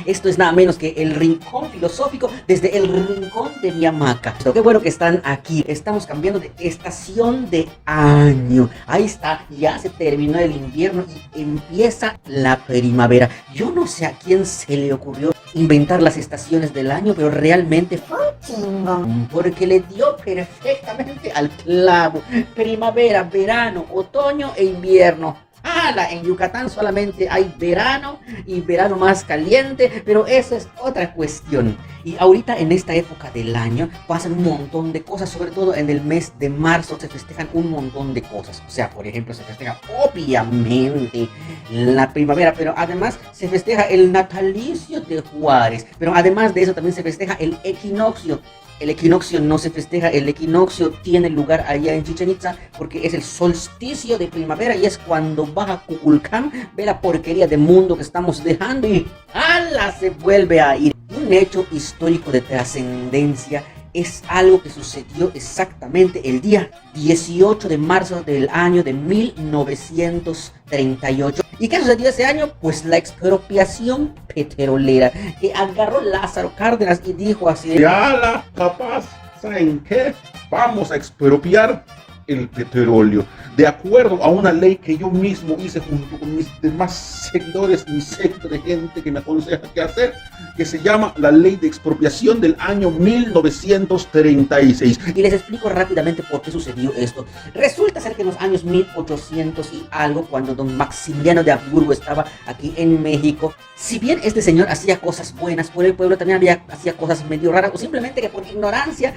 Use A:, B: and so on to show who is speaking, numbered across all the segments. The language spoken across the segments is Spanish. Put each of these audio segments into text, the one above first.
A: Esto es nada menos que el rincón filosófico desde el rincón de mi hamaca. Pero qué bueno que están aquí. Estamos cambiando de estación de año. Ahí está, ya se terminó el invierno y empieza la primavera. Yo no sé a quién se le ocurrió inventar las estaciones del año, pero realmente fue un chingón, porque le dio perfectamente al clavo. Primavera, verano, otoño e invierno. ¡Hala! En Yucatán solamente hay verano y verano más caliente, pero eso es otra cuestión. Y ahorita en esta época del año pasan un montón de cosas, sobre todo en el mes de marzo se festejan un montón de cosas. O sea, por ejemplo, se festeja obviamente la primavera, pero además se festeja el natalicio de Juárez. Pero además de eso también se festeja el equinoccio. El equinoccio no se festeja, el equinoccio tiene lugar allá en Chichén Itzá porque es el solsticio de primavera y es cuando baja Kukulcán, ve la porquería de mundo que estamos dejando y ¡hala! Se vuelve a ir. Un hecho histórico de trascendencia es algo que sucedió exactamente el día 18 de marzo del año de 1938. ¿Y qué sucedió ese año? Pues la expropiación petrolera, que agarró Lázaro Cárdenas y dijo así:
B: ¡Yala, capaz! ¿Saben qué? Vamos a expropiar el petróleo, de acuerdo a una ley que yo mismo hice junto con mis demás seguidores, mi secto de gente que me aconseja qué hacer, que se llama la Ley de Expropiación del año 1936.
A: Y les explico rápidamente por qué sucedió esto. Resulta ser que en los años 1800 y algo, cuando don Maximiliano de Habsburgo estaba aquí en México, si bien este señor hacía cosas buenas por el pueblo, también hacía cosas medio raras, o simplemente que por ignorancia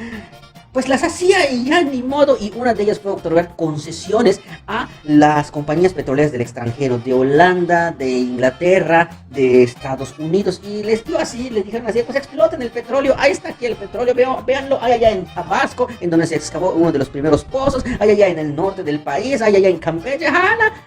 A: pues las hacía y ya ni modo, y una de ellas fue otorgar concesiones a las compañías petroleras del extranjero, de Holanda, de Inglaterra, de Estados Unidos, y les dio así, les dijeron así: pues exploten el petróleo, ahí está aquí el petróleo, véanlo, hay allá en Tabasco, en donde se excavó uno de los primeros pozos, hay allá en el norte del país, hay allá en Campeche,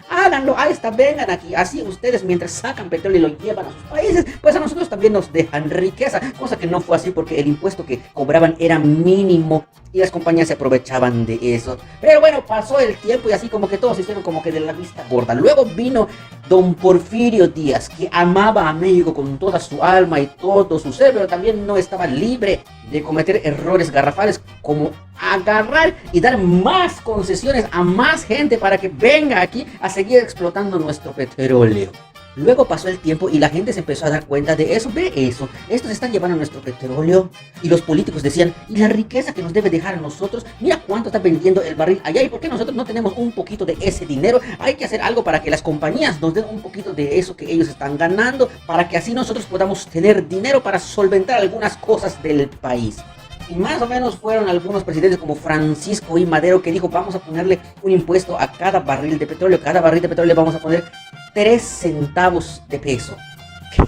A: háganlo, ahí está, vengan aquí, así ustedes mientras sacan petróleo y lo llevan a sus países, pues a nosotros también nos dejan riqueza, cosa que no fue así porque el impuesto que cobraban era mínimo, y las compañías se aprovechaban de eso. Pero bueno, pasó el tiempo y así como que todos se hicieron como que de la vista gorda. Luego vino don Porfirio Díaz, que amaba a México con toda su alma y todo su ser, pero también no estaba libre de cometer errores garrafales como agarrar y dar más concesiones a más gente para que venga aquí a seguir explotando nuestro petróleo. Luego pasó el tiempo y la gente se empezó a dar cuenta de eso. Ve eso, estos están llevando nuestro petróleo. Y los políticos decían: ¿y la riqueza que nos debe dejar a nosotros? Mira cuánto está vendiendo el barril allá. ¿Y por qué nosotros no tenemos un poquito de ese dinero? Hay que hacer algo para que las compañías nos den un poquito de eso que ellos están ganando, para que así nosotros podamos tener dinero para solventar algunas cosas del país. Y más o menos fueron algunos presidentes como Francisco I. Madero, que dijo: vamos a ponerle un impuesto a cada barril de petróleo. Cada barril de petróleo le vamos a poner 3 centavos de peso.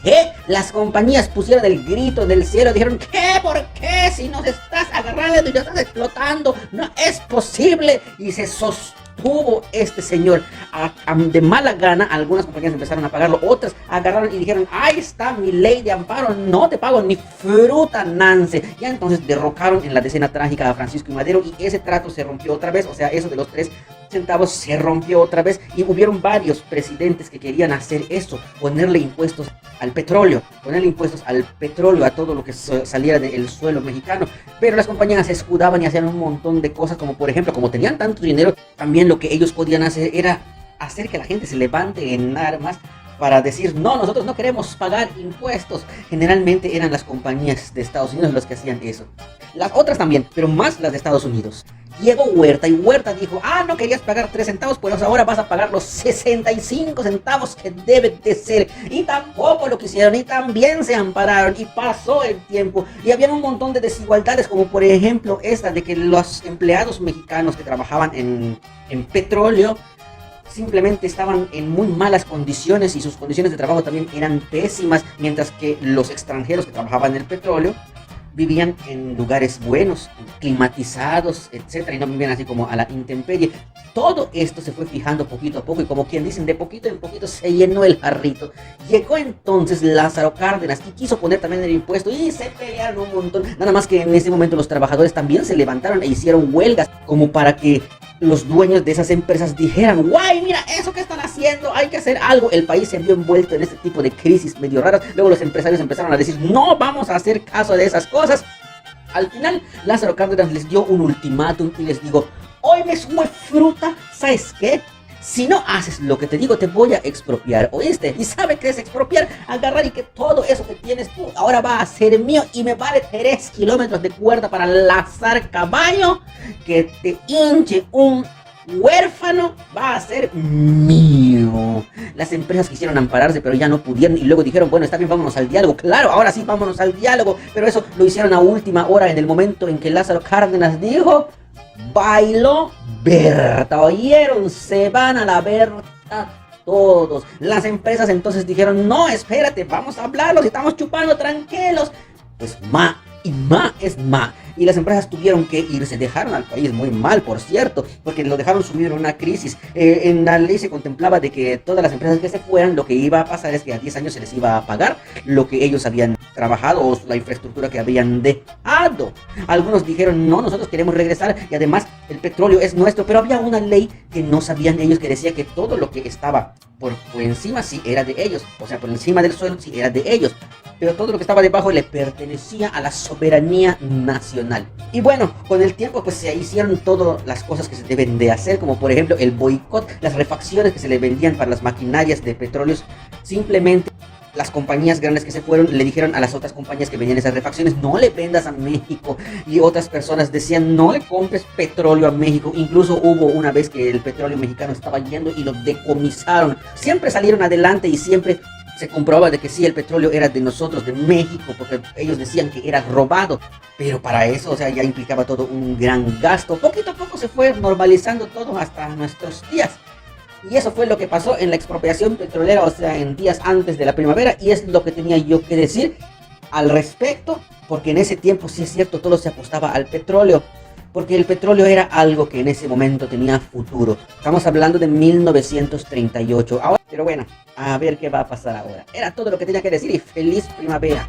A: ¿Qué? Las compañías pusieron el grito del cielo, dijeron: ¿qué? ¿Por qué? Si nos estás agarrando y nos estás explotando, no es posible. Y se sostuvo este señor de mala gana. Algunas compañías empezaron a pagarlo, otras agarraron y dijeron: ahí está mi ley de amparo, no te pago ni fruta, Nance. Ya entonces derrocaron en la decena trágica a Francisco I. Madero y ese trato se rompió otra vez. O sea, eso de los 3 centavos se rompió otra vez y hubieron varios presidentes que querían hacer eso, ponerle impuestos al petróleo, a todo lo que saliera del suelo mexicano, pero las compañías se escudaban y hacían un montón de cosas, como por ejemplo, como tenían tanto dinero, también lo que ellos podían hacer era hacer que la gente se levante en armas para decir: no, nosotros no queremos pagar impuestos. Generalmente eran las compañías de Estados Unidos las que hacían eso. Las otras también, pero más las de Estados Unidos. Llegó Huerta y Huerta dijo: no querías pagar 3 centavos, pues ahora vas a pagar los 65 centavos que deben de ser. Y tampoco lo quisieron y también se ampararon y pasó el tiempo. Y había un montón de desigualdades, como por ejemplo esta de que los empleados mexicanos que trabajaban en petróleo simplemente estaban en muy malas condiciones y sus condiciones de trabajo también eran pésimas, mientras que los extranjeros que trabajaban en el petróleo vivían en lugares buenos, climatizados, etcétera, y no vivían así como a la intemperie. todo esto se fue fijando poquito a poco y como quien dicen, de poquito en poquito se llenó el jarrito. Llegó entonces Lázaro Cárdenas y quiso poner también el impuesto y se pelearon un montón. Nada más que en ese momento los trabajadores también se levantaron e hicieron huelgas como para que los dueños de esas empresas dijeran: guay, mira eso que están haciendo, hay que hacer algo. El país se vio envuelto en este tipo de crisis medio raras. Luego los empresarios empezaron a decir: no vamos a hacer caso de esas cosas. Al final Lázaro Cárdenas les dio un ultimátum y les dijo: hoy me sube fruta, ¿sabes qué? Si no haces lo que te digo, te voy a expropiar, ¿oíste? ¿Y sabe qué es expropiar? Agarrar y que todo eso que tienes tú ahora va a ser mío y me vale 3 kilómetros de cuerda para lazar caballo, que te hinche un huérfano, va a ser mío. Las empresas quisieron ampararse, pero ya no pudieron y luego dijeron: bueno, está bien, vámonos al diálogo. Claro, ahora sí, vámonos al diálogo, pero eso lo hicieron a última hora, en el momento en que Lázaro Cárdenas dijo: bailó Berta, ¿oyeron? Se van a la Berta todos. Las empresas entonces dijeron: no, espérate, vamos a hablarlos, estamos chupando tranquilos. Pues ma y ma es ma. Y las empresas tuvieron que irse, dejaron al país muy mal, por cierto, porque lo dejaron sumir en una crisis. En la ley se contemplaba de que todas las empresas que se fueran, lo que iba a pasar es que a 10 años se les iba a pagar lo que ellos habían trabajado o la infraestructura que habían dejado. Algunos dijeron: no, nosotros queremos regresar y además el petróleo es nuestro. Pero había una ley que no sabían ellos, que decía que todo lo que estaba por encima sí era de ellos, o sea, por encima del suelo sí era de ellos, pero todo lo que estaba debajo le pertenecía a la soberanía nacional. Y bueno, con el tiempo pues se hicieron todas las cosas que se deben de hacer, como por ejemplo el boicot, las refacciones que se le vendían para las maquinarias de petróleos. Simplemente las compañías grandes que se fueron le dijeron a las otras compañías que vendían esas refacciones: no le vendas a México. Y otras personas decían: no le compres petróleo a México. Incluso hubo una vez que el petróleo mexicano estaba yendo y lo decomisaron. Siempre salieron adelante y siempre se comprobaba de que sí, el petróleo era de nosotros, de México, porque ellos decían que era robado. Pero para eso, o sea, ya implicaba todo un gran gasto. Poquito a poco se fue normalizando todo hasta nuestros días. Y eso fue lo que pasó en la expropiación petrolera, o sea, en días antes de la primavera. Y es lo que tenía yo que decir al respecto, porque en ese tiempo, sí es cierto, todo se apostaba al petróleo, porque el petróleo era algo que en ese momento tenía futuro. Estamos hablando de 1938. Ahora, pero bueno, a ver qué va a pasar ahora. Era todo lo que tenía que decir y feliz primavera.